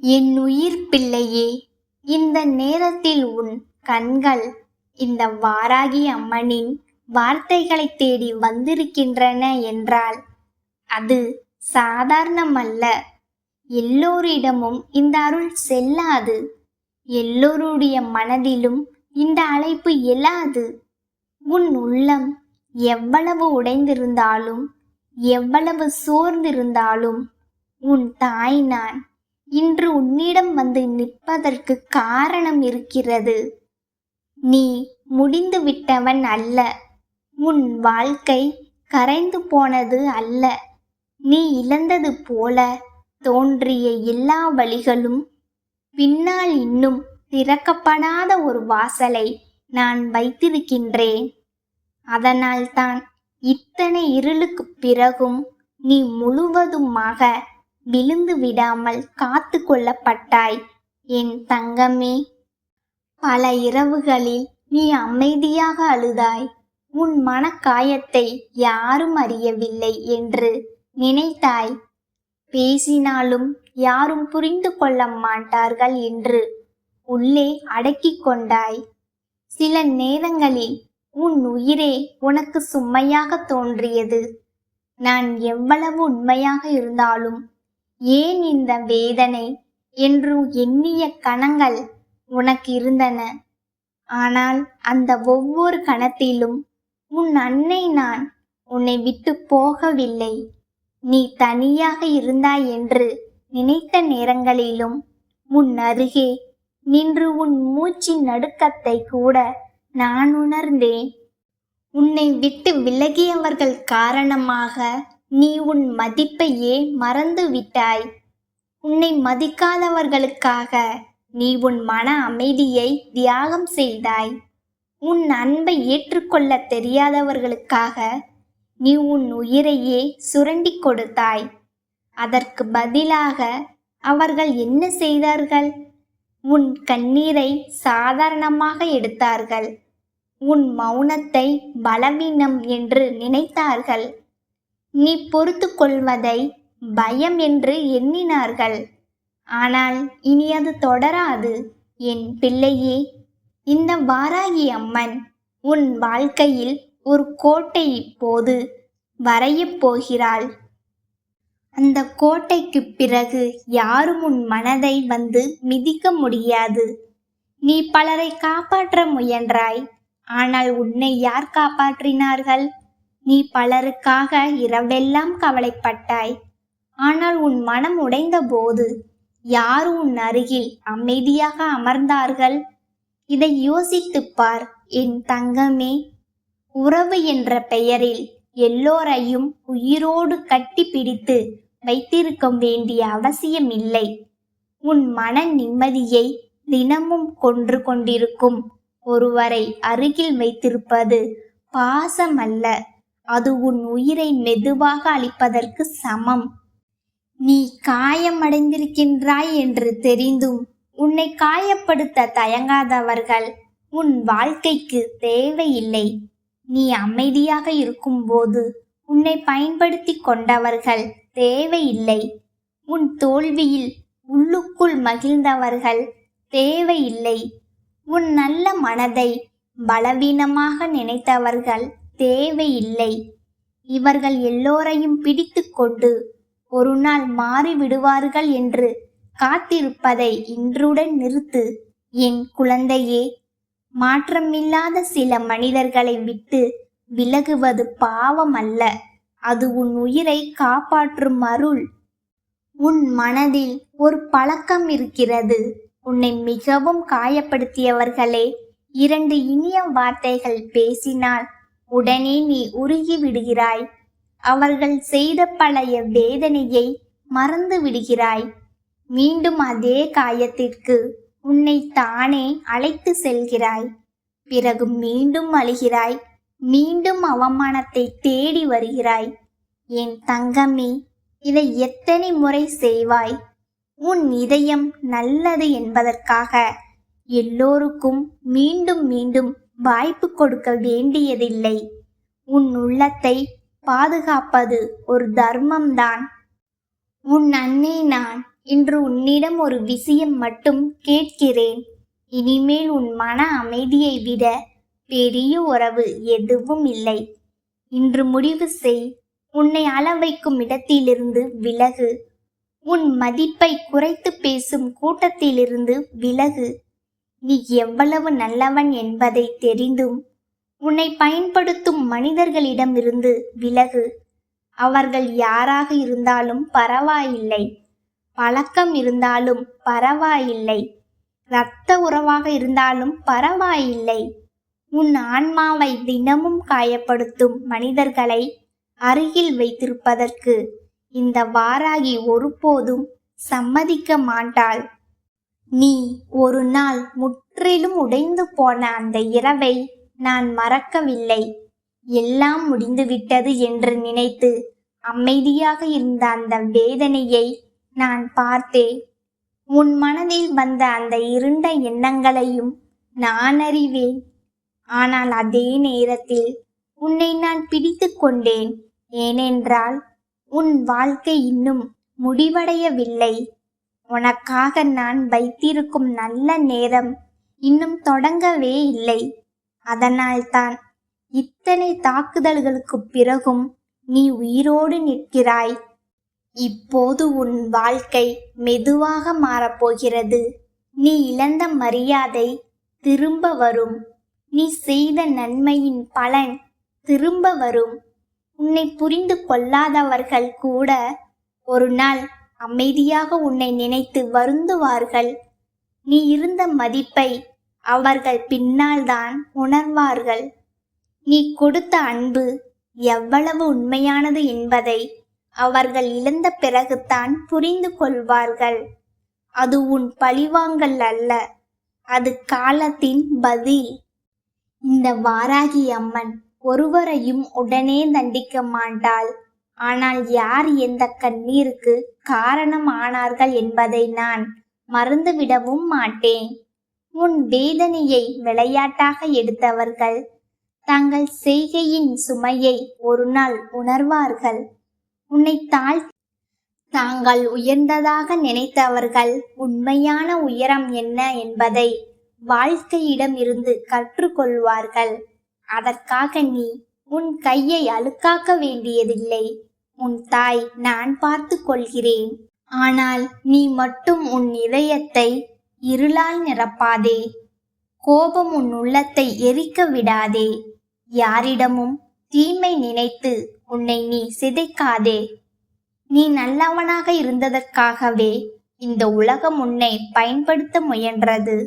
என் உயிர் பிள்ளையே, இந்த நேரத்தில் உன் கண்கள் இந்த வாராகி அம்மனின் வார்த்தைகளை தேடி வந்திருக்கின்றன என்றால் அது சாதாரணமல்ல. எல்லோரிடமும் இந்த அருள் செல்லாது. எல்லோருடைய மனதிலும் இந்த அழைப்பு எழாது. உன் உள்ளம் எவ்வளவு உடைந்திருந்தாலும், எவ்வளவு சோர்ந்திருந்தாலும், உன் தாய் நான் இன்று உன்னிடம் வந்து நிற்பதற்கு காரணம் இருக்கிறது. நீ முடிந்து விட்டவன் அல்ல. உன் வாழ்க்கை கரைந்து போனது அல்ல. நீ இழந்தது போல தோன்றிய எல்லா வழிகளும் பின்னால் இன்னும் திறக்கப்படாத ஒரு வாசலை நான் வைத்திருக்கின்றேன். அதனால்தான் இத்தனை இருளுக்குப் பிறகும் நீ முழுவதுமாக விழுந்து விடாமல் காத்து கொள்ளப்பட்டாய் என் தங்கமே. பல இரவுகளில் நீ அமைதியாக அழுதாய். உன் மனக்காயத்தை யாரும் அறியவில்லை என்று நினைத்தாய். பேசினாலும் யாரும் புரிந்து கொள்ள மாட்டார்கள் என்று உள்ளே அடக்கிக் கொண்டாய். சில நேரங்களில் உன் உயிரே உனக்கு சுமையாக தோன்றியது. நான் எவ்வளவு உண்மையாக இருந்தாலும் ஏன் இந்த வேதனை என்று எண்ணிய கணங்கள் உனக்கு இருந்தன. ஆனால் அந்த ஒவ்வொரு கணத்திலும் உன் அன்னை நான் உன்னை விட்டு போகவில்லை. நீ தனியாக இருந்தாய் என்று நினைத்த நேரங்களிலும் உன் அருகே நின்று உன் மூச்சின் நடுக்கத்தை கூட நான் உணர்ந்தேன். உன்னை விட்டு விலகியவர்கள் காரணமாக நீ உன் மதிப்பையே மறந்து விட்டாய். உன்னை மதிக்காதவர்களுக்காக நீ உன் மன அமைதியை தியாகம் செய்தாய். உன் அன்பை ஏற்றுக்கொள்ள தெரியாதவர்களுக்காக நீ உன் உயிரையே சுரண்டி கொடுத்தாய். அதற்கு பதிலாக அவர்கள் என்ன செய்தார்கள்? உன் கண்ணீரை சாதாரணமாக எடுத்தார்கள். உன் மௌனத்தை பலவீனம் என்று நினைத்தார்கள். நீ பொறுத்து கொள்வதை பயம் என்று எண்ணினார்கள். ஆனால் இனி அது தொடராது என் பிள்ளையே. இந்த வாராகி அம்மன் உன் வாழ்க்கையில் ஒரு கோட்டை இப்போது வரையப் போகிறாள். அந்த கோட்டைக்கு பிறகு யாரும் உன் மனதை வந்து மிதிக்க முடியாது. நீ பலரை காப்பாற்ற முயன்றாய். ஆனால் உன்னை யார் காப்பாற்றினார்கள்? நீ பலருக்காக இரவெல்லாம் கவலைப்பட்டாய். ஆனால் உன் மனம் உடைந்த போது யார் உன் அருகில் அமைதியாக அமர்ந்தார்கள்? இதை யோசித்துப் பார் என் தங்கமே. உறவு என்ற பெயரில் எல்லோரையும் உயிரோடு கட்டி பிடித்து வைத்திருக்க வேண்டிய அவசியம் இல்லை. உன் மன நிம்மதியை தினமும் கொன்று கொண்டிருக்கும் ஒருவரை அருகில் வைத்திருப்பது பாசம் அல்ல. அது உன் உயிரை மெதுவாக அழிப்பதற்கு சமம். நீ காயமடைந்திருக்கின்றாய் என்று தெரிந்தும் உன்னை காயப்படுத்த தயங்காதவர்கள் உன் வாழ்க்கைக்கு தேவையில்லை. நீ அமைதியாக இருக்கும்போது உன்னை பயன்படுத்தி கொண்டவர்கள் தேவையில்லை. உன் தோல்வியில் உள்ளுக்குள் மகிழ்ந்தவர்கள் தேவையில்லை. உன் நல்ல மனதை பலவீனமாக நினைத்தவர்கள் தேவையில்லை. இவர்கள் எல்லோரையும் பிடித்து கொண்டு ஒரு நாள் மாறிவிடுவார்கள் என்று காத்திருப்பதை இன்றுடன் நிறுத்து என் குழந்தையே. மாற்றமில்லாத சில மனிதர்களை விட்டு விலகுவது பாவம் அல்ல. அது உன் உயிரை காப்பாற்றும் அருள். உன் மனதில் ஒரு பழக்கம் இருக்கிறது. உன்னை மிகவும் காயப்படுத்தியவர்களே 2 இனிய வார்த்தைகள் பேசினால் உடனே நீ உருகி விடுகிறாய். அவர்கள் செய்த பழைய வேதனையை மறந்து விடுகிறாய். மீண்டும் அதே காயத்திற்கு உன்னை தானே அழைத்து செல்கிறாய். பிறகு மீண்டும் அழுகிறாய். மீண்டும் அவமானத்தை தேடி வருகிறாய். என் தங்கமே, இதை எத்தனை முறை செய்வாய்? உன் இதயம் நல்லது என்பதற்காக எல்லோருக்கும் மீண்டும் மீண்டும் வாய்ப்பு கொடுக்க வேண்டியதில்லை. உன் உள்ளத்தை பாதுகாப்பது ஒரு தர்மம்தான். உன் அன்னை நான் இன்று உன்னிடம் ஒரு விஷயம் மட்டும் கேட்கிறேன். இனிமேல் உன் மன அமைதியை விட பெரிய உறவு எதுவும் இல்லை. இன்று முடிவு செய். உன்னை அள வைக்கும் இடத்திலிருந்து விலகு. உன் மதிப்பை குறைத்து பேசும் கூட்டத்திலிருந்து விலகு. நீ எவ்வளவு நல்லவன் என்பதை தெரிந்தும் உன்னை பயன்படுத்தும் மனிதர்களிடமிருந்து விலகு. அவர்கள் யாராக இருந்தாலும் பரவாயில்லை, பழக்கம் இருந்தாலும் பரவாயில்லை, இரத்த உறவாக இருந்தாலும் பரவாயில்லை. உன் ஆன்மாவை தினமும் காயப்படுத்தும் மனிதர்களை அருகில் வைத்திருப்பதற்கு இந்த வாராகி ஒருபோதும் சம்மதிக்க மாட்டாள். நீ ஒரு நாள் முற்றிலும் உடைந்து போன அந்த இரவை நான் மறக்கவில்லை. எல்லாம் முடிந்துவிட்டது என்று நினைத்து அமைதியாக இருந்த அந்த வேதனையை நான் பார்த்தேன். உன் மனதில் வந்த அந்த இருண்ட எண்ணங்களையும் நான் அறிவேன். ஆனால் அதே நேரத்தில் உன்னை நான் பிடித்து கொண்டேன். ஏனென்றால் உன் வாழ்க்கை இன்னும் முடிவடையவில்லை. உனக்காக நான் வைத்திருக்கும் நல்ல நேரம் இன்னும் தொடங்கவே இல்லை. அதனால்தான் இத்தனை தாக்குதல்களுக்கு பிறகும் நீ உயிரோடு நிற்கிறாய். இப்போது உன் வாழ்க்கை மெதுவாக மாறப்போகிறது. நீ இழந்த மரியாதை திரும்ப வரும். நீ செய்த நன்மையின் பலன் திரும்ப வரும். உன்னை புரிந்து கொள்ளாதவர்கள் கூட ஒரு நாள் அமைதியாக உன்னை நினைத்து வருந்துவார்கள். நீ இருந்த மதிப்பை அவர்கள் பின்னால் தான் உணர்வார்கள். நீ கொடுத்த அன்பு எவ்வளவு உண்மையானது என்பதை அவர்கள் இழந்த பிறகுதான் புரிந்து கொள்வார்கள். அது உன் பழிவாங்கல் அல்ல, அது காலத்தின் பதில். இந்த வாராகி அம்மன் ஒருவரையும் உடனே தண்டிக்க மாட்டாள். ஆனால் யார் எந்த கண்ணீருக்கு காரணம் ஆனார்கள் என்பதை நான் மறந்துவிடவும் மாட்டேன். உன் வேதனையை விளையாட்டாக எடுத்தவர்கள் தங்கள் செய்கையின் சுமையை ஒரு நாள் உணர்வார்கள். உன்னை தாங்கள் உயர்ந்ததாக நினைத்தவர்கள் உண்மையான உயரம் என்ன என்பதை வாழ்க்கையிடம் இருந்து கற்றுக்கொள்வார்கள். அதற்காக நீ உன் கையை அழுக்காக்க வேண்டியதில்லை. உன் தாய் நான் பார்த்து கொள்கிறேன். ஆனால் நீ மட்டும் உன் இதயத்தை இருளால் நிரப்பாதே. கோபம் உன் உள்ளத்தை எரிக்க விடாதே. யாரிடமும் தீமை நினைத்து உன்னை நீ சிதைக்காதே. நீ நல்லவனாக இருந்ததற்காகவே இந்த உலகம் உன்னை பயன்படுத்த முயன்றது.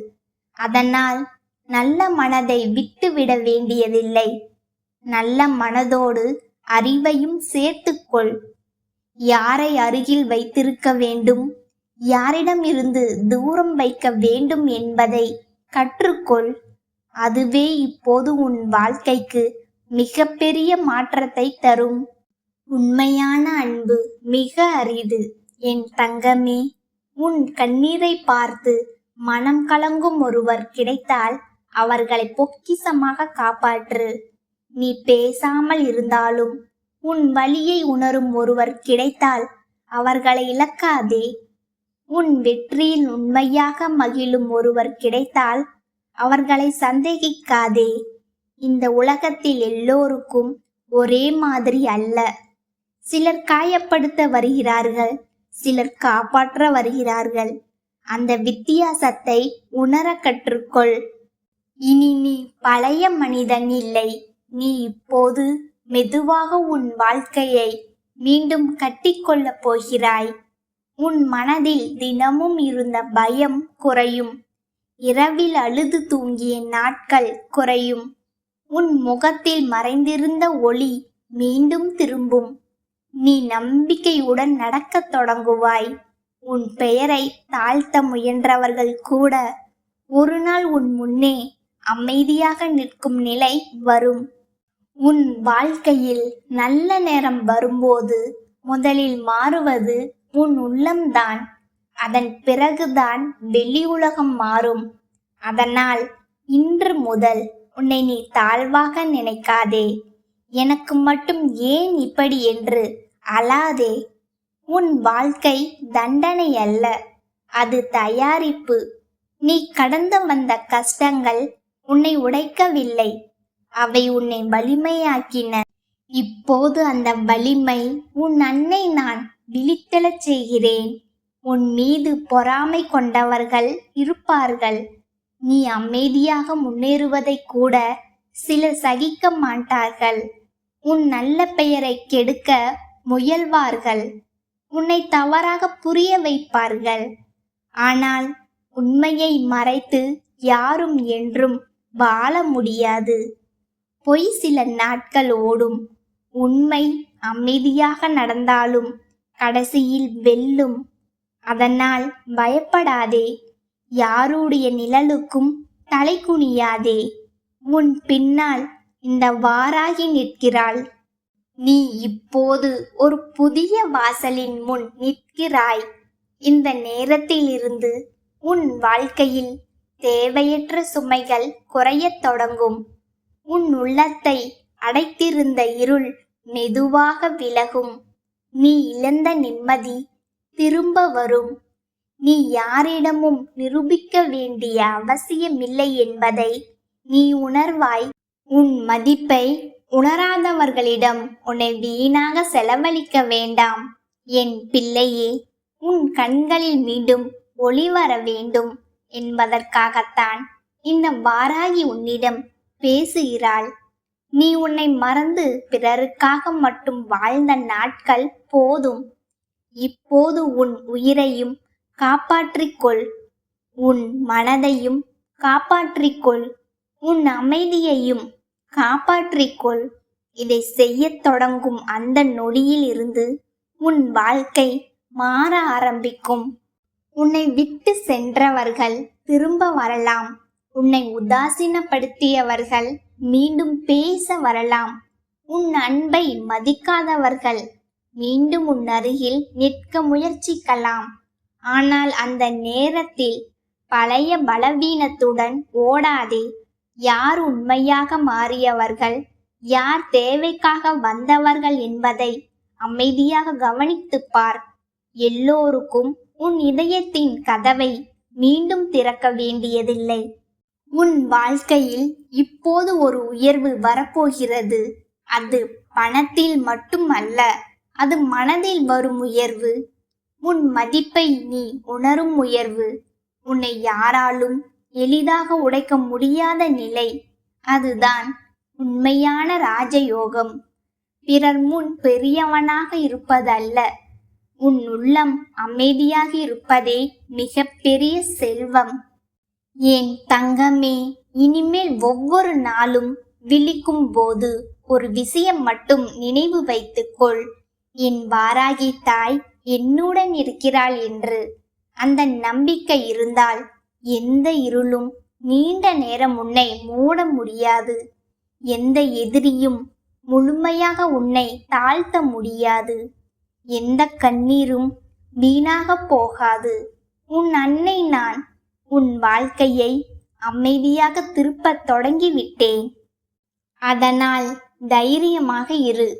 அதனால் நல்ல மனதை விட்டுவிட வேண்டியதில்லை. நல்ல மனதோடு அறிவையும் சேர்த்துக்கொள். யாரை அருகில் வைத்திருக்க வேண்டும், யாரிடம் இருந்து தூரம் வைக்க வேண்டும் என்பதை கற்றுக்கொள். அதுவே இப்போது உன் வாழ்க்கைக்கு மிகப்பெரிய மாற்றத்தை தரும். உண்மையான அன்பு மிக அரிது என் தங்கமே. உன் கண்ணீரை பார்த்து மனம் கலங்கும் ஒருவர் கிடைத்தால் அவர்களை பொக்கிஷமாக காப்பாற்று. நீ பேசாமல் இருந்தாலும் உன் வலியை உணரும் ஒருவர் கிடைத்தால் அவர்களை இழக்காதே. உன் வெற்றியில் உண்மையாக மகிழும் ஒருவர் கிடைத்தால் அவர்களை சந்தேகிக்காதே. இந்த உலகத்தில் எல்லோருக்கும் ஒரே மாதிரி அல்ல. சிலர் காயப்படுத்த வருகிறார்கள், சிலர் காப்பாற்ற வருகிறார்கள். அந்த வித்தியாசத்தை உணர கற்றுக்கொள். இனி நீ பழைய மனிதன் இல்லை. நீ இப்போது மெதுவாக உன் வாழ்க்கையை மீண்டும் கட்டிக்கொள்ளப் போகிறாய். உன் மனதில் தினமும் இருந்த பயம் குறையும். இரவில் அழுது தூங்கிய நாட்கள் குறையும். உன் முகத்தில் மறைந்திருந்த ஒளி மீண்டும் திரும்பும். நீ நம்பிக்கையுடன் நடக்கத் தொடங்குவாய். உன் பெயரை தாழ்த்த முயன்றவர்கள் கூட ஒரு நாள் உன் முன்னே அமைதியாக நிற்கும் நிலை வரும். உன் வாழ்க்கையில் நல்ல நேரம் வரும்போது முதலில் மாறுவது உன் உள்ளம்தான். அதன் பிறகுதான் வெளி உலகம் மாறும். அதனால் இன்று முதல் உன்னை நீ தாழ்வாக நினைக்காதே. எனக்கு மட்டும் ஏன் இப்படி என்று அழாதே. உன் வாழ்க்கை தண்டனை அல்ல, அது தயாரிப்பு. நீ கடந்து வந்த கஷ்டங்கள் உன்னை உடைக்கவில்லை, அவை உன்னை வலிமையாக்கின. இப்போது அந்த வலிமை உன் அன்னை நான் விழித்தெழச் செய்கிறேன். உன் மீது பொறாமை கொண்டவர்கள் இருப்பார்கள். நீ அமைதியாக முன்னேறுவதை கூட சிலர் சகிக்க மாட்டார்கள். உன் நல்ல பெயரை கெடுக்க முயல்வார்கள். உன்னை தவறாக புரிய வைப்பார்கள். ஆனால் உண்மையை மறைத்து யாரும் என்றும் வாழ முடியாது. பொய் சில நாட்கள் ஓடும். உண்மை அமைதியாக நடந்தாலும் கடைசியில் வெல்லும். அதனால் பயப்படாதே. யாருடைய நிழலுக்கும் தலை குனியாதே. உன் பின்னால் இந்த வாராகி நிற்கிறாள். நீ இப்போது ஒரு புதிய வாசலின் முன் நிற்கிறாய். இந்த நேரத்திலிருந்து உன் வாழ்க்கையில் தேவையற்ற சுமைகள் குறையத் தொடங்கும். உன் உள்ளத்தை அடைத்திருந்த இருள் மெதுவாக விலகும். நீ இழந்த நிம்மதி திரும்ப வரும். நீ யாரிடமும் நிரூபிக்க வேண்டிய அவசியமில்லை என்பதை நீ உணர்வாய். உன் மதிப்பை உணராதவர்களிடம் உன்னை வீணாக செலவழிக்க வேண்டாம். என் பிள்ளையே, உன் கண்களில் மீண்டும் ஒளி வர வேண்டும் என்பதற்காகத்தான் இந்த வாராகி உன்னிடம் பேசுகிறாள். நீ உன்னை மறந்து பிறருக்காக மட்டும் வாழ்ந்த நாட்கள் போதும். இப்போது உன் உயிரையும் காப்பாற்றிக்கொள். உன் மனதையும் காப்பாற்றிக்கொள். உன் அமைதியையும் காப்பாற்றிக்கொள். இதை செய்யத் தொடங்கும் அந்த நொடியில் இருந்து உன் வாழ்க்கை மாற ஆரம்பிக்கும். உன்னை விட்டு சென்றவர்கள் திரும்ப வரலாம். உன்னை உதாசீனப்படுத்தியவர்கள் மீண்டும் பேச வரலாம். உன் அன்பை மதிக்காதவர்கள் மீண்டும் உன் அருகில் நிற்க முயற்சிக்கலாம். ஆனால் அந்த நேரத்தில் பழைய பலவீனத்துடன் ஓடாதே. யார் உண்மையாக மாறியவர்கள், யார் தேவைக்காக வந்தவர்கள் என்பதை அமைதியாக கவனித்துப் பார். எல்லோருக்கும் உன் இதயத்தின் கதவை மீண்டும் திறக்க வேண்டியதில்லை. உன் வாழ்க்கையில் இப்போது ஒரு உயர்வு வரப்போகிறது. அது பணத்தில் மட்டும் அல்ல, அது மனதில் வரும் உயர்வு. உன் மதிப்பை நீ உணரும் உயர்வு. உன்னை யாராலும் எளிதாக உடைக்க முடியாத நிலை. அதுதான் உண்மையான ராஜயோகம். பிறர் முன் பெரியவனாக இருப்பதல்ல, உன் உள்ளம் அமைதியாக இருப்பதே மிக பெரிய செல்வம். என் தங்கமே, இனிமேல் ஒவ்வொரு நாளும் விழிக்கும் போது ஒரு விஷயம் மட்டும் நினைவு வைத்துக்கொள். என் வாராகி தாய் என்னுடன் இருக்கிறாள் என்று. அந்த நம்பிக்கை இருந்தால் எந்த இருளும் நீண்ட நேரம் உன்னை மூட முடியாது. எந்த எதிரியும் முழுமையாக உன்னை தாழ்த்த முடியாது. எந்த கண்ணீரும் வீணாக போகாது. உன் அன்னை நான் உன் வாழ்க்கையை அமைதியாக திருப்பத் தொடங்கிவிட்டேன். அதனால் தைரியமாக இரு.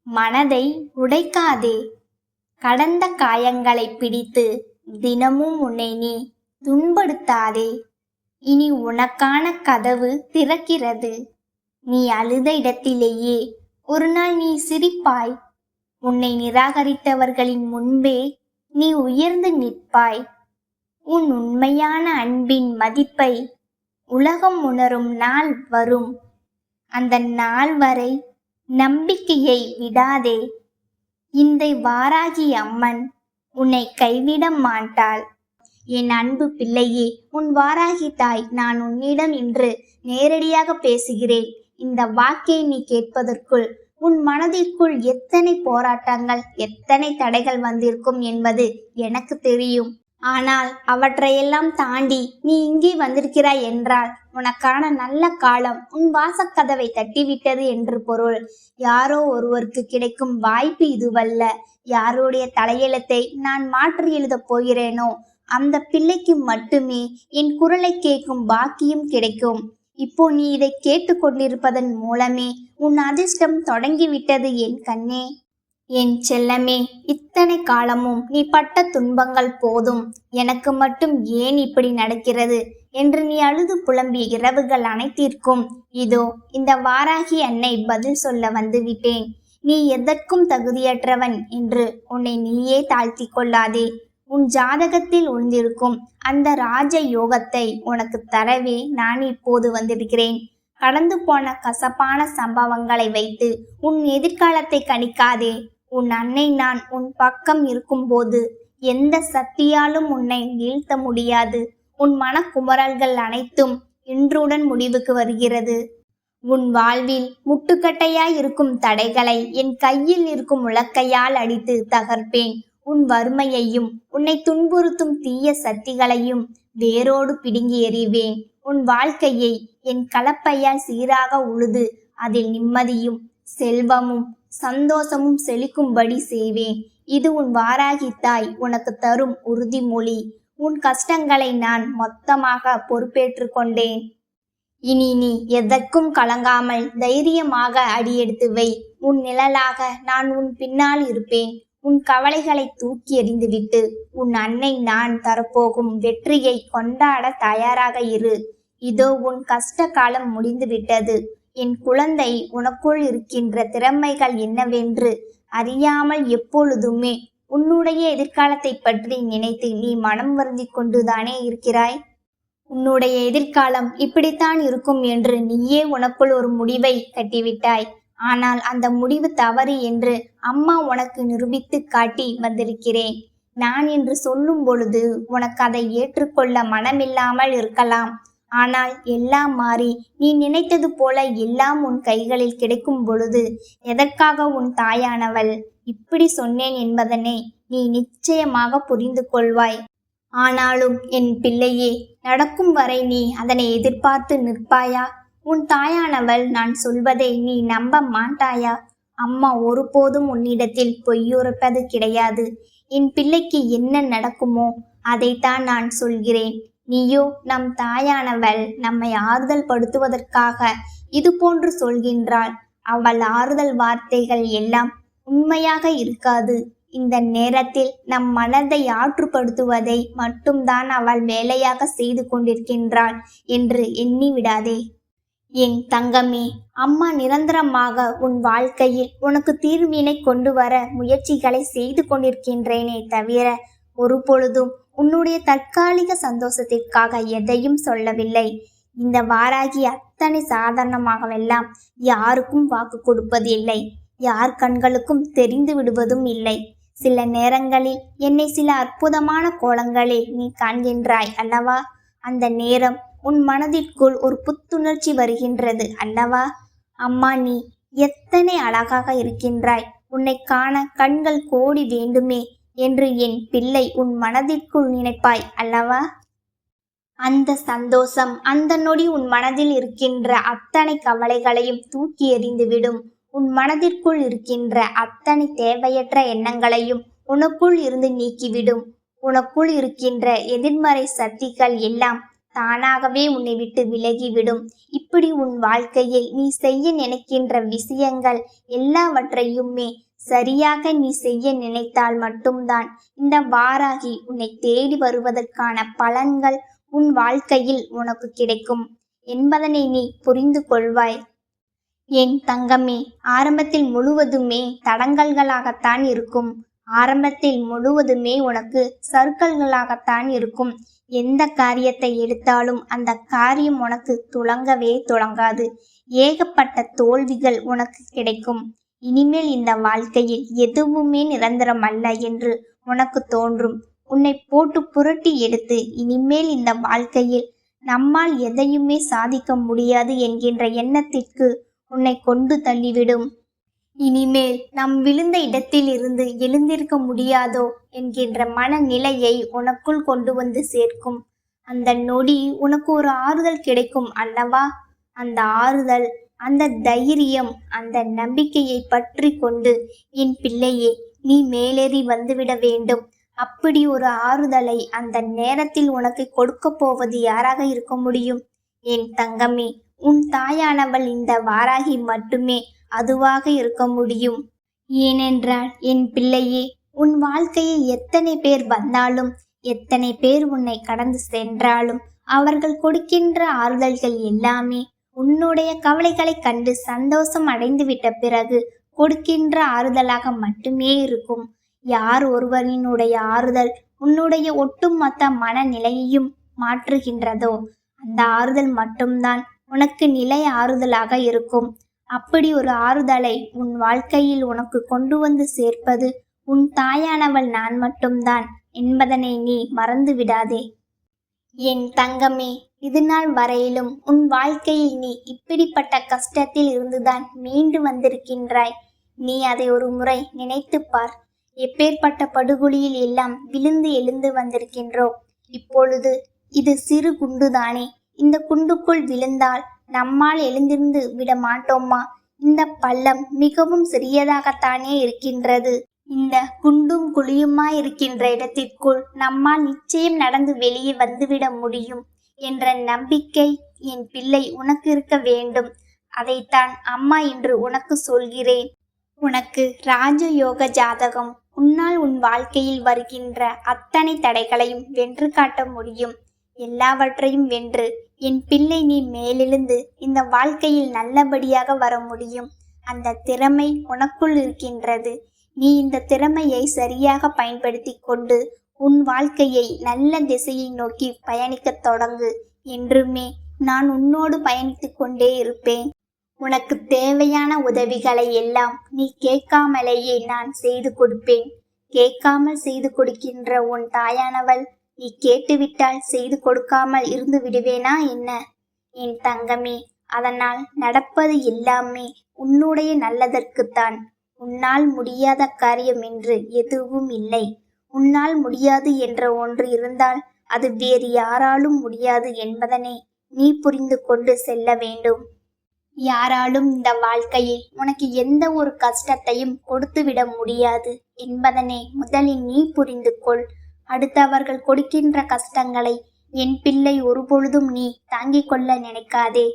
மனதை உடைக்காதே. கடந்த காயங்களை பிடித்து தினமும் உன்னை நீ துன்படுத்தாதே. இனி உனக்கான கதவு திறக்கிறது. நீ அழுத இடத்திலேயே ஒரு நாள் நீ சிரிப்பாய். உன்னை நிராகரித்தவர்களின் முன்பே நீ உயர்ந்து நிற்பாய். உன் உண்மையான அன்பின் மதிப்பை உலகம் உணரும் நாள் வரும். அந்த நாள் வரை நம்பிக்கையை விடாதே. இந்த வாராகி அம்மன் உன்னை கைவிட மாட்டாள். என் அன்பு பிள்ளையே, உன் வாராகி தாய் நான் உன்னிடம் இன்று நேரடியாக பேசுகிறேன். இந்த வாக்கை நீ கேட்பதற்குள் உன் மனதிற்குள் எத்தனை போராட்டங்கள், எத்தனை தடைகள் வந்திருக்கும் என்பது எனக்கு தெரியும். ஆனால் அவற்றையெல்லாம் தாண்டி நீ இங்கே வந்திருக்கிறாய் என்றால் உனக்கான நல்ல காலம் உன் வாசக்கதவை தட்டிவிட்டது என்று பொருள். யாரோ ஒருவருக்கு கிடைக்கும் வாய்ப்பு இதுவல்ல. யாருடைய தலையெழுத்தை நான் மாற்றி எழுதப் போகிறேனோ அந்த பிள்ளைக்கு மட்டுமே என் குரலை கேட்கும் பாக்கியம் கிடைக்கும். இப்போ நீ இதை கேட்டுக்கொண்டிருப்பதன் மூலமே உன் அதிர்ஷ்டம் தொடங்கிவிட்டது என் கண்ணே. என் செல்லமே, இத்தனை காலமும் நீ பட்ட துன்பங்கள் போதும். எனக்கு மட்டும் ஏன் இப்படி நடக்கிறது என்று நீ அழுது புலம்பிய இரவுகள் அனைத்திற்கும் இதோ இந்த வாராகி அன்னை பதில் சொல்ல வந்துவிட்டேன். நீ எதற்கும் தகுதியற்றவன் என்று உன்னை நீயே தாழ்த்தி கொள்ளாதே. உன் ஜாதகத்தில் உழ்ந்திருக்கும் அந்த ராஜ யோகத்தை உனக்கு தரவே நான் இப்போது வந்திருக்கிறேன். கடந்து போன கசப்பான சம்பவங்களை வைத்து உன் எதிர்காலத்தை கணிக்காதே. உன் அன்னை நான் உன் பக்கம் இருக்கும்போது எந்த சக்தியாலும் உன்னை வீழ்த்த முடியாது. உன் மனக்குமரல்கள் அனைத்தும் இன்றுடன் முடிவுக்கு வருகிறது. உன் வாழ்வில் முட்டுக்கட்டையாய் இருக்கும் தடைகளை என் கையில் இருக்கும் உலக்கையால் அடித்து தகர்ப்பேன். உன் வறுமையையும் உன்னை துன்புறுத்தும் தீய சக்திகளையும் வேரோடு பிடுங்கி எறிவேன். உன் வாழ்க்கையை என் கலப்பையால் சீராக உழுது அதில் நிம்மதியும் செல்வமும் சந்தோஷமும் செழிக்கும்படி செய்வேன். இது உன் வாராகி தாய் உனக்கு தரும் உறுதிமொழி. உன் கஷ்டங்களை நான் மொத்தமாக பொறுப்பேற்று கொண்டேன். இனி நீ எதற்கும் கலங்காமல் தைரியமாக அடியெடுத்து வை. உன் நிழலாக நான் உன் பின்னால் இருப்பேன். உன் கவலைகளை தூக்கி எறிந்துவிட்டு உன் அன்னை நான் தரப்போகும் வெற்றியை கொண்டாட தயாராக இரு. இதோ உன் கஷ்ட காலம் முடிந்து விட்டது. என் குழந்தை, உனக்குள் இருக்கின்ற திறமைகள் என்னவென்று அறியாமல் எப்பொழுதுமே உன்னுடைய எதிர்காலத்தை பற்றி நினைத்து நீ மனம் வருந்தி கொண்டுதானே இருக்கிறாய். உன்னுடைய எதிர்காலம் இப்படித்தான் இருக்கும் என்று நீயே உனக்குள் ஒரு முடிவை கட்டிவிட்டாய். ஆனால் அந்த முடிவு தவறு என்று அம்மா உனக்கு நிரூபித்து காட்டி வந்திருக்கிறேன். நான் என்று சொல்லும் பொழுது உனக்கு அதை ஏற்றுக்கொள்ள மனமில்லாமல் இருக்கலாம். ஆனால் எல்லாம் மாறி நீ நினைத்தது போல எல்லாம் உன் கைகளில் கிடைக்கும் பொழுது எதற்காக உன் தாயானவள் இப்படி சொன்னேன் என்பதனை நீ நிச்சயமாக புரிந்து கொள்வாய். ஆனாலும் என் பிள்ளையே, நடக்கும் வரை நீ அதனை எதிர்பார்த்து நிற்பாயா? உன் தாயானவள் நான் சொல்வதை நீ நம்ப மாட்டாயா? அம்மா ஒருபோதும் உன்னிடத்தில் பொய்யுரைப்பது கிடையாது. என் பிள்ளைக்கு என்ன நடக்குமோ அதைத்தான் நான் சொல்கிறேன். நீயோ நம் தாயானவள் நம்மை ஆறுதல் படுத்துவதற்காக இது போன்று சொல்கின்றாள். அவள் ஆறுதல் வார்த்தைகள் எல்லாம் உண்மையாக இருக்காது. இந்த நேரத்தில் நம் மனதை ஆற்றுப்படுத்துவதை மட்டும்தான் அவள் வேலையாக செய்து கொண்டிருக்கின்றாள் என்று எண்ணி விடாதே. என் தங்கமே, அம்மா நிரந்தரமாக உன் வாழ்க்கையில் உனக்கு தீர்வினை கொண்டு வர முயற்சிகளை செய்து கொண்டிருக்கின்றேனே தவிர ஒரு பொழுதும் உன்னுடைய தற்காலிக சந்தோஷத்திற்காக எதையும் சொல்லவில்லை. இந்த வாராகி அத்தனை சாதாரணமாகவெல்லாம் யாருக்கும் வாக்கு கொடுப்பது இல்லை. யார் கண்களுக்கும் தெரிந்து விடுவதும் இல்லை. சில நேரங்களில் என்னை சில அற்புதமான கோலங்களில் நீ காண்கின்றாய் அல்லவா? அந்த நேரம் உன் மனதிற்குள் ஒரு புத்துணர்ச்சி வருகின்றது அல்லவா? அம்மா, நீ எத்தனை அழகாக இருக்கின்றாய். உன்னை காண கண்கள் கோடி வேண்டுமே என்று என் பிள்ளை உன் மனதிற்குள் நினைப்பாய் அல்லவா? அந்த சந்தோஷம், அந்த நொடி உன் மனதில் இருக்கின்ற அத்தனை கவலைகளையும் தூக்கி எறிந்துவிடும். உன் மனதிற்குள் இருக்கின்ற அத்தனை தேவையற்ற எண்ணங்களையும் உனக்குள் இருந்து நீக்கிவிடும். உனக்குள் இருக்கின்ற எதிர்மறை சக்திகள் எல்லாம் தானாகவே உன்னை விட்டு விலகிவிடும். இப்படி உன் வாழ்க்கையில் நீ செய்ய நினைக்கின்ற விஷயங்கள் எல்லாவற்றையுமே சரியாக நீ செய்ய நினைத்தால் மட்டும்தான் இந்த வாராகி உன்னை தேடி வருவதற்கான பலன்கள் உன் வாழ்க்கையில் உனக்கு கிடைக்கும் என்பதனை நீ புரிந்து கொள்வாய். என் தங்கமே, ஆரம்பத்தில் முழுவதுமே தடங்கல்களாகத்தான் இருக்கும். ஆரம்பத்தில் முழுவதுமே உனக்கு சறுக்கல்களாகத்தான் இருக்கும். எந்த காரியத்தை எடுத்தாலும் அந்த காரியம் உனக்கு துளங்கவே துளங்காது. ஏகப்பட்ட தோல்விகள் உனக்கு கிடைக்கும். இனிமேல் இந்த வாழ்க்கையில் எதுவுமே நிரந்தரம் அல்ல என்று உனக்கு தோன்றும். உன்னை போட்டு புரட்டி எடுத்து இனிமேல் இந்த வாழ்க்கையில் நம்மால் எதையுமே சாதிக்க முடியாது என்கின்ற எண்ணத்திற்கு உன்னை கொண்டு தள்ளிவிடும். இனிமேல் நாம் விழுந்த இடத்தில் இருந்து எழுந்திருக்க முடியாதோ என்கின்ற மனநிலையை உனக்குள் கொண்டு வந்து சேர்க்கும். அந்த நொடி உனக்கு ஒரு ஆறுதல் கிடைக்கும் அல்லவா? அந்த ஆறுதல், அந்த தைரியம், அந்த நம்பிக்கையை பற்றி கொண்டு என் பிள்ளையே, நீ மேலேறி வந்துவிட வேண்டும். அப்படி ஒரு ஆறுதலை அந்த நேரத்தில் உனக்கு கொடுக்க போவது யாராக இருக்க முடியும்? என் தங்கமே, உன் தாயானவள் இந்த வாராகி மட்டுமே அதுவாக இருக்க முடியும். ஏனென்றால் என் பிள்ளையே, உன் வாழ்க்கையில் எத்தனை பேர் வந்தாலும், எத்தனை பேர் உன்னை கடந்து சென்றாலும், அவர்கள் கொடுக்கின்ற ஆறுதல்கள் எல்லாமே உன்னுடைய கவலைகளை கண்டு சந்தோஷம் அடைந்து விட்ட பிறகு கொடுக்கின்ற ஆறுதலாக மட்டுமே இருக்கும். யார் ஒருவரினுடைய ஆறுதல் உன்னுடைய ஒட்டுமொத்த மனநிலையையும் மாற்றுகின்றதோ அந்த ஆறுதல் மட்டும்தான் உனக்கு நிலை ஆறுதலாக இருக்கும். அப்படி ஒரு ஆறுதலை உன் வாழ்க்கையில் உனக்கு கொண்டு வந்து சேர்ப்பது உன் தாயானவள் நான் மட்டும்தான் என்பதனை நீ மறந்து விடாதே. என் தங்கமே, இது நாள் வரையிலும் உன் வாழ்க்கையில் நீ இப்படிப்பட்ட கஷ்டத்தில் இருந்துதான் மீண்டு வந்திருக்கின்றாய். நீ அதை ஒரு முறை நினைத்துப் பார். எப்பேற்பட்ட படுகொலியில் எல்லாம் விழுந்து எழுந்து வந்திருக்கின்றோம். இப்பொழுது இது சிறு குண்டுதானே. இந்த குண்டுக்குள் விழுந்தால் நம்மால் எழுந்திருந்து விட மாட்டோமா? இந்த பள்ளம் மிகவும் சிறியதாகத்தானே இருக்கின்றது. இந்த குண்டும் குழியுமாயிருக்கின்ற இடத்திற்குள் நம்மால் நிச்சயம் நடந்து வெளியே வந்துவிட முடியும் என்ற நம்பிக்கை என் பிள்ளை உனக்கு இருக்க வேண்டும். அதைத்தான் அம்மா இன்று உனக்கு சொல்கிறேன். உனக்கு ராஜயோக ஜாதகம். உன்னால் உன் வாழ்க்கையில் வருகின்ற அத்தனை தடைகளையும் வென்று காட்ட முடியும். எல்லாவற்றையும் வென்று என் பிள்ளை நீ மேலெழுந்து இந்த வாழ்க்கையில் நல்லபடியாக வர முடியும். அந்த திறமை உனக்குள் இருக்கின்றது. நீ இந்த திறமையை சரியாக பயன்படுத்தி கொண்டு உன் வாழ்க்கையை நல்ல திசையை நோக்கி பயணிக்கத் தொடங்கு. என்றுமே நான் உன்னோடு பயணித்து கொண்டே இருப்பேன். உனக்கு தேவையான உதவிகளை எல்லாம் நீ கேட்காமலேயே நான் செய்து கொடுப்பேன். கேட்காமல் செய்து கொடுக்கின்ற உன் தாயானவள் நீ கேட்டுவிட்டால் செய்து கொடுக்காமல் இருந்து விடுவேனா என்ன? என் தங்கமே, அதனால் நடப்பது எல்லாமே உன்னுடைய நல்லதற்குத்தான். உன்னால் முடியாத காரியம் என்று எதுவும் இல்லை. உன்னால் முடியாது என்ற ஒன்று இருந்தால் அது வேறு யாராலும் முடியாது என்பதனை நீ புரிந்து கொண்டு செல்ல வேண்டும். யாராலும் இந்த வாழ்க்கையில் உனக்கு எந்த ஒரு கஷ்டத்தையும் கொடுத்துவிட முடியாது என்பதனை முதலில் நீ புரிந்து கொள். அடுத்தவர்கள் கொடுக்கின்ற கஷ்டங்களை என் பிள்ளை ஒருபொழுதும் நீ தாங்கிக் கொள்ள நினைக்காதே.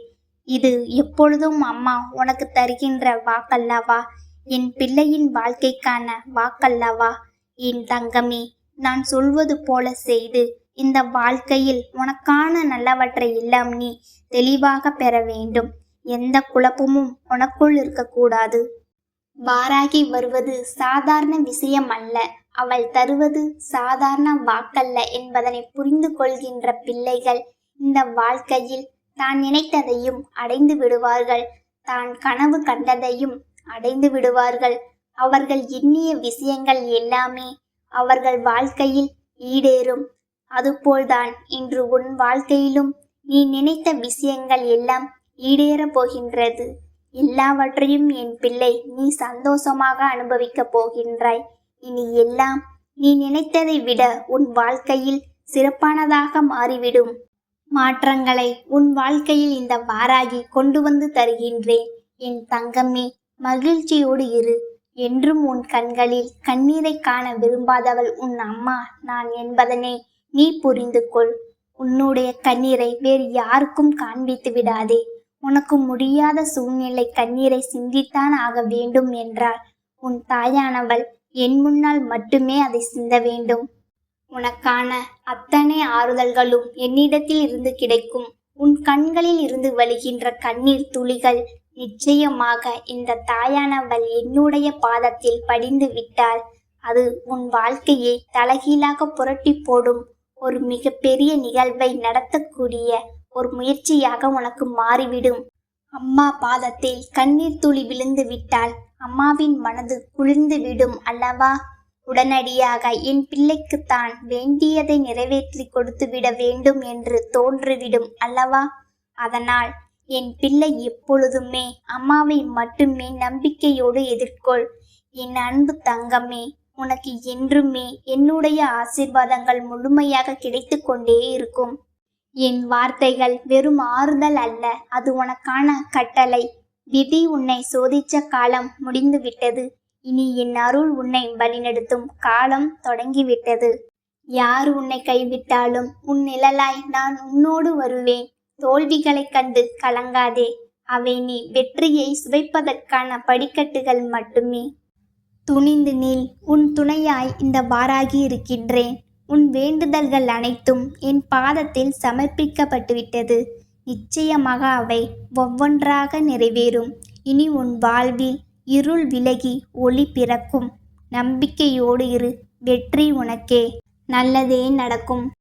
இது எப்பொழுதும் அம்மா உனக்கு தருகின்ற வாக்கல்லவா? என் பிள்ளையின் வாழ்க்கைக்கான வாக்கல்லவா? என் தங்கமே, நான் சொல்வது போல செய்து இந்த வாழ்க்கையில் உனக்கான நல்லவற்றை எல்லாம் நீ தெளிவாக பெற வேண்டும். எந்த குழப்பமும் உனக்குள் இருக்கக்கூடாது. வாராகி வருவது சாதாரண விஷயம் அல்ல. அவள் தருவது சாதாரண வாக்கல்ல என்பதனை புரிந்து கொள்கின்ற பிள்ளைகள் இந்த வாழ்க்கையில் தான் நினைத்ததையும் அடைந்து விடுவார்கள். தான் கனவு கண்டதையும் அடைந்து விடுவார்கள். அவர்கள் எண்ணிய விஷயங்கள் எல்லாமே அவர்கள் வாழ்க்கையில் ஈடேறும். அதுபோல்தான் இன்று உன் வாழ்க்கையிலும் நீ நினைத்த விஷயங்கள் எல்லாம் ஈடேறப் போகின்றது. எல்லாவற்றையும் என் பிள்ளை நீ சந்தோஷமாக அனுபவிக்கப் போகின்றாய். இனி எல்லாம் நீ நினைத்ததை விட உன் வாழ்க்கையில் சிறப்பானதாக மாறிவிடும். மாற்றங்களை உன் வாழ்க்கையில் இந்த வாராகி கொண்டு வந்து தருகின்றேன். என் தங்கமே, மகிழ்ச்சியோடு இரு. என்றும் உன் கண்களில் கண்ணீரை காண விரும்பாதவள் உன் அம்மா நான் என்பதனை நீ புரிந்து கொள். உன்னுடைய கண்ணீரை வேறு யாருக்கும் காண்பித்து விடாதே. உனக்கு முடியாத சூழ்நிலை கண்ணீரை சிந்தித்தான் ஆக வேண்டும் என்றால் உன் தாயானவள் என் முன்னால் மட்டுமே அதை சிந்த வேண்டும். உனக்கான அத்தனை ஆறுதல்களும் என்னிடத்தில் இருந்து கிடைக்கும். உன் கண்களில் இருந்து வழிகின்ற கண்ணீர் துளிகள் நிச்சயமாக இந்த தாயானவள் என்னுடைய பாதத்தில் படிந்து விட்டால் அது உன் வாழ்க்கையை தலைகீழாக புரட்டி போடும் ஒரு மிக பெரிய நிகழ்வை நடத்தக்கூடிய ஒரு முயற்சியாக உனக்கு மாறிவிடும். அம்மா பாதத்தில் கண்ணீர் துளி விழுந்து விட்டால் அம்மாவின் மனது குளிர்ந்து விடும் அல்லவா? உடனடியாக என் பிள்ளைக்கு தான் வேண்டியதை நிறைவேற்றி கொடுத்து விட வேண்டும் என்று தோன்றிவிடும் அல்லவா? அதனால் என் பிள்ளை எப்பொழுதுமே அம்மாவை மட்டுமே நம்பிக்கையோடு எதிர்கொள். என் அன்பு தங்கமே, உனக்கு என்றுமே என்னுடைய ஆசீர்வாதங்கள் முழுமையாக கிடைத்து கொண்டே இருக்கும். என் வார்த்தைகள் வெறும் ஆறுதல் அல்ல, அது உனக்கான கட்டளை. விதி உன்னை சோதிச்ச காலம் முடிந்து விட்டது. இனி என் அருள் உன்னை வழிநடத்தும் காலம் தொடங்கிவிட்டது. யார் உன்னை கைவிட்டாலும் உன் நிழலாய் நான் உன்னோடு வருவேன். தோல்விகளைக் கண்டு கலங்காதே. அவை நீ வெற்றியை சுவைப்பதற்கான படிக்கட்டுகள் மட்டுமே. துணிந்து நில். உன் துணையாய் இந்த வாராகி இருக்கின்றேன். உன் வேண்டுதல்கள் அனைத்தும் என் பாதத்தில் சமர்ப்பிக்கப்பட்டுவிட்டது. நிச்சயமாக அவை ஒவ்வொன்றாக நிறைவேறும். இனி உன் வாழ்வில் இருள் விலகி ஒளி பிறக்கும். நம்பிக்கையோடு இரு. வெற்றி உனக்கே. நல்லதே நடக்கும்.